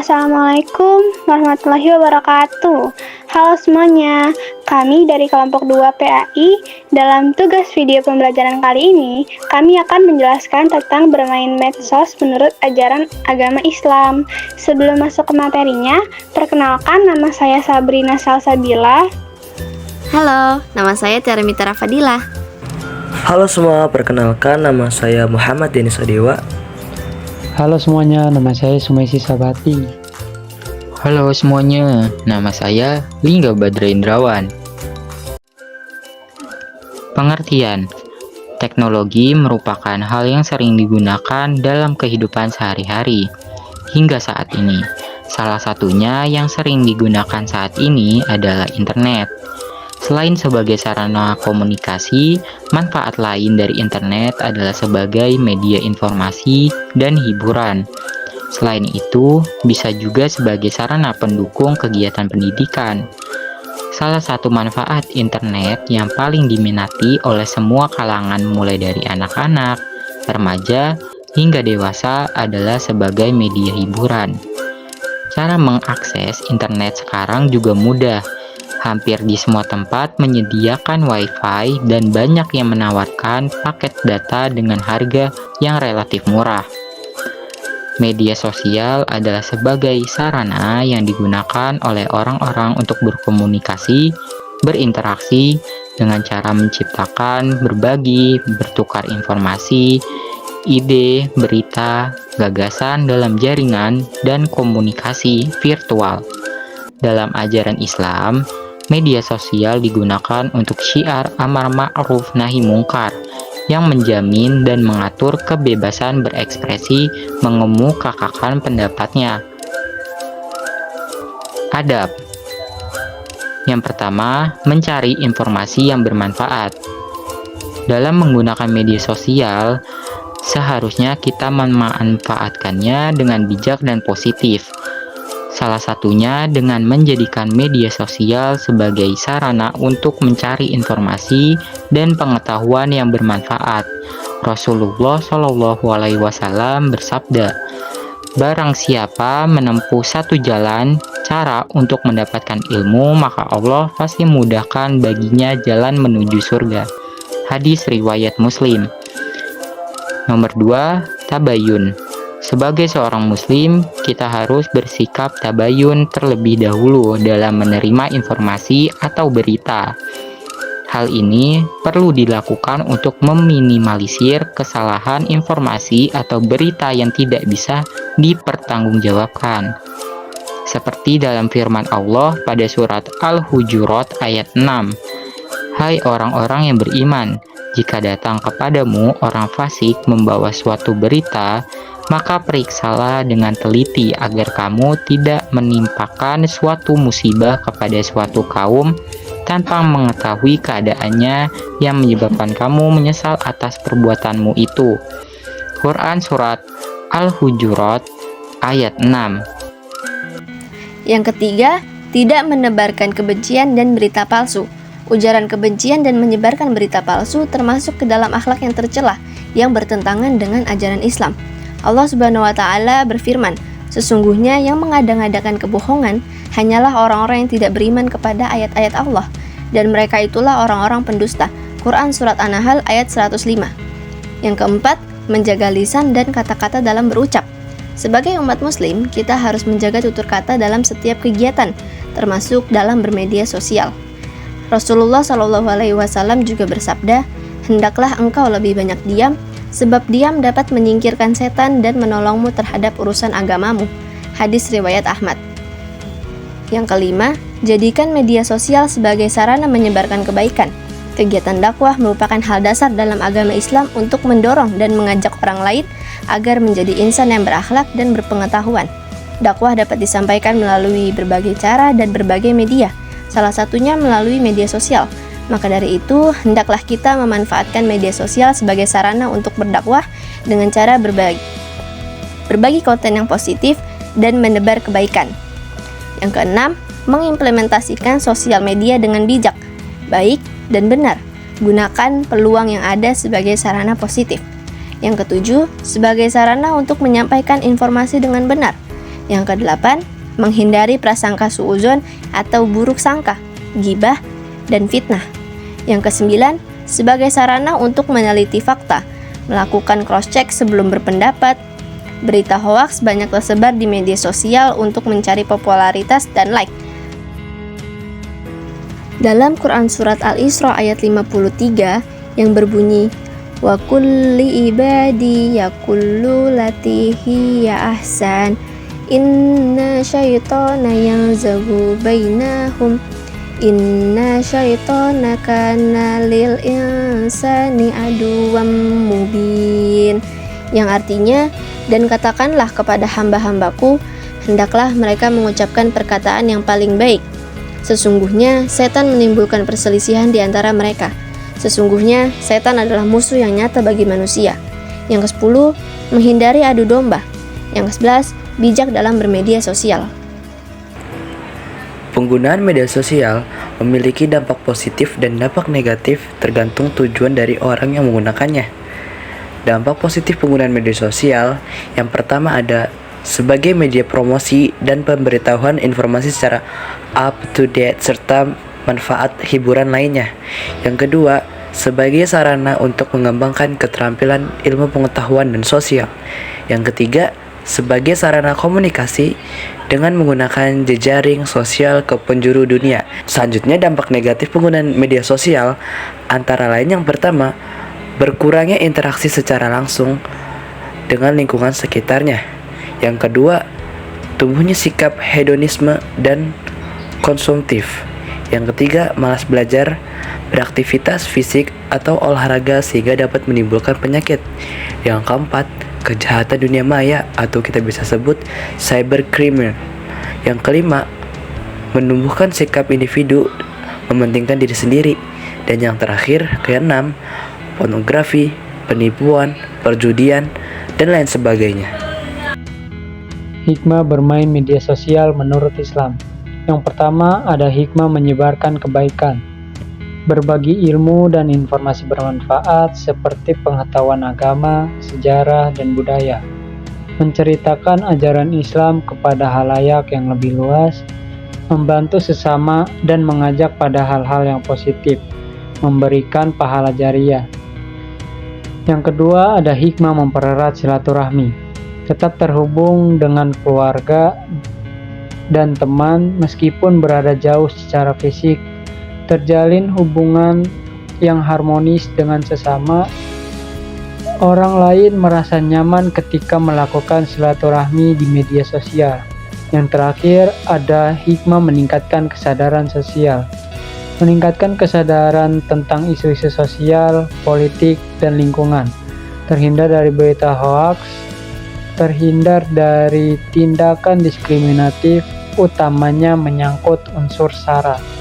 Assalamualaikum warahmatullahi wabarakatuh. Halo semuanya, kami dari kelompok 2 PAI. Dalam tugas video pembelajaran kali ini, kami akan menjelaskan tentang bermain medsos menurut ajaran agama Islam. Sebelum masuk ke materinya, perkenalkan nama saya Sabrina Salsabila. Halo, nama saya Tiara Mitra Fadilah. Halo semua, perkenalkan nama saya Muhammad Denis Adewa. Halo semuanya, nama saya Sumaisi Sabati. Halo semuanya, nama saya Lingga Badra Indrawan. Pengertian: teknologi merupakan hal yang sering digunakan dalam kehidupan sehari-hari hingga saat ini. Salah satunya yang sering digunakan saat ini adalah internet. Selain sebagai sarana komunikasi, manfaat lain dari internet adalah sebagai media informasi dan hiburan. Selain itu, bisa juga sebagai sarana pendukung kegiatan pendidikan. Salah satu manfaat internet yang paling diminati oleh semua kalangan mulai dari anak-anak, remaja, hingga dewasa adalah sebagai media hiburan. Cara mengakses internet sekarang juga mudah. Hampir di semua tempat menyediakan Wi-Fi dan banyak yang menawarkan paket data dengan harga yang relatif murah. Media sosial adalah sebagai sarana yang digunakan oleh orang-orang untuk berkomunikasi, berinteraksi dengan cara menciptakan, berbagi, bertukar informasi, ide, berita, gagasan dalam jaringan, dan komunikasi virtual. Dalam ajaran Islam, media sosial digunakan untuk syiar amar ma'ruf nahi mungkar yang menjamin dan mengatur kebebasan berekspresi mengemukakan pendapatnya. Adab. Yang pertama, mencari informasi yang bermanfaat. Dalam menggunakan media sosial, seharusnya kita memanfaatkannya dengan bijak dan positif. Salah satunya dengan menjadikan media sosial sebagai sarana untuk mencari informasi dan pengetahuan yang bermanfaat. Rasulullah Shallallahu Alaihi Wasallam bersabda, "Barang siapa menempuh satu jalan cara untuk mendapatkan ilmu, maka Allah pasti mudahkan baginya jalan menuju surga." Hadis riwayat Muslim. Nomor 2, tabayun. Sebagai seorang muslim, kita harus bersikap tabayun terlebih dahulu dalam menerima informasi atau berita. Hal ini perlu dilakukan untuk meminimalisir kesalahan informasi atau berita yang tidak bisa dipertanggungjawabkan. Seperti dalam firman Allah pada surat Al-Hujurat ayat 6. Hai orang-orang yang beriman, jika datang kepadamu orang fasik membawa suatu berita, maka periksalah dengan teliti agar kamu tidak menimpakan suatu musibah kepada suatu kaum tanpa mengetahui keadaannya yang menyebabkan kamu menyesal atas perbuatanmu itu. Quran Surat Al-Hujurat ayat 6. Yang ketiga, tidak menebarkan kebencian dan berita palsu. Ujaran kebencian dan menyebarkan berita palsu termasuk ke dalam akhlak yang tercela yang bertentangan dengan ajaran Islam. Allah Subhanahu wa Ta'ala berfirman, "Sesungguhnya yang mengada-ngadakan kebohongan hanyalah orang-orang yang tidak beriman kepada ayat-ayat Allah, dan mereka itulah orang-orang pendusta." Quran Surat An-Nahl ayat 105. Yang keempat, menjaga lisan dan kata-kata dalam berucap. Sebagai umat muslim, kita harus menjaga tutur kata dalam setiap kegiatan, termasuk dalam bermedia sosial. Rasulullah Shallallahu Alaihi Wasallam juga bersabda, "Hendaklah engkau lebih banyak diam, sebab diam dapat menyingkirkan setan dan menolongmu terhadap urusan agamamu." Hadis riwayat Ahmad. Yang kelima, jadikan media sosial sebagai sarana menyebarkan kebaikan. Kegiatan dakwah merupakan hal dasar dalam agama Islam untuk mendorong dan mengajak orang lain agar menjadi insan yang berakhlak dan berpengetahuan. Dakwah dapat disampaikan melalui berbagai cara dan berbagai media, salah satunya melalui media sosial. Maka dari itu, hendaklah kita memanfaatkan media sosial sebagai sarana untuk berdakwah dengan cara berbagi konten yang positif dan menebar kebaikan. Yang keenam, mengimplementasikan sosial media dengan bijak, baik dan benar. Gunakan peluang yang ada sebagai sarana positif. Yang ketujuh, sebagai sarana untuk menyampaikan informasi dengan benar. Yang kedelapan, menghindari prasangka suudzon atau buruk sangka, ghibah, dan fitnah. Yang kesembilan, sebagai sarana untuk meneliti fakta, melakukan cross-check sebelum berpendapat. Berita hoaks banyak tersebar di media sosial untuk mencari popularitas dan like. Dalam Quran Surat Al-Isra ayat 53 yang berbunyi, wa kulli ibadi yaqullu lati hiya ahsan inna syaitana yanzagu bainahum inna syaitana kana lil insani aduwwam mubin, yang artinya, dan katakanlah kepada hamba-hambaku, hendaklah mereka mengucapkan perkataan yang paling baik. Sesungguhnya setan menimbulkan perselisihan di antara mereka. Sesungguhnya setan adalah musuh yang nyata bagi manusia. Yang ke-10, menghindari adu domba. Yang ke-11, bijak dalam bermedia sosial. Penggunaan media sosial memiliki dampak positif dan dampak negatif tergantung tujuan dari orang yang menggunakannya. Dampak positif penggunaan media sosial yang pertama ada sebagai media promosi dan pemberitahuan informasi secara up to date serta manfaat hiburan lainnya. Yang kedua, sebagai sarana untuk mengembangkan keterampilan ilmu pengetahuan dan sosial. Yang ketiga, sebagai sarana komunikasi dengan menggunakan jejaring sosial ke penjuru dunia. Selanjutnya, dampak negatif penggunaan media sosial antara lain yang pertama, berkurangnya interaksi secara langsung dengan lingkungan sekitarnya. Yang kedua, tumbuhnya sikap hedonisme dan konsumtif. Yang ketiga, malas belajar, beraktivitas fisik atau olahraga sehingga dapat menimbulkan penyakit. Yang keempat, kejahatan dunia maya atau kita bisa sebut cybercrime. Yang kelima, menumbuhkan sikap individu mementingkan diri sendiri. Dan yang terakhir, keenam, pornografi, penipuan, perjudian, dan lain sebagainya. Hikmah bermain media sosial menurut Islam. Yang pertama, ada hikmah menyebarkan kebaikan. Berbagi ilmu dan informasi bermanfaat seperti pengetahuan agama, sejarah, dan budaya. Menceritakan ajaran Islam kepada halayak yang lebih luas, membantu sesama dan mengajak pada hal-hal yang positif, memberikan pahala jariah. Yang kedua, ada hikmah mempererat silaturahmi. Tetap terhubung dengan keluarga dan teman meskipun berada jauh secara fisik, terjalin hubungan yang harmonis dengan sesama. Orang lain merasa nyaman ketika melakukan silaturahmi di media sosial. Yang terakhir, ada hikmah meningkatkan kesadaran sosial. Meningkatkan kesadaran tentang isu-isu sosial, politik, dan lingkungan. Terhindar dari berita hoaks, terhindar dari tindakan diskriminatif, utamanya menyangkut unsur SARA.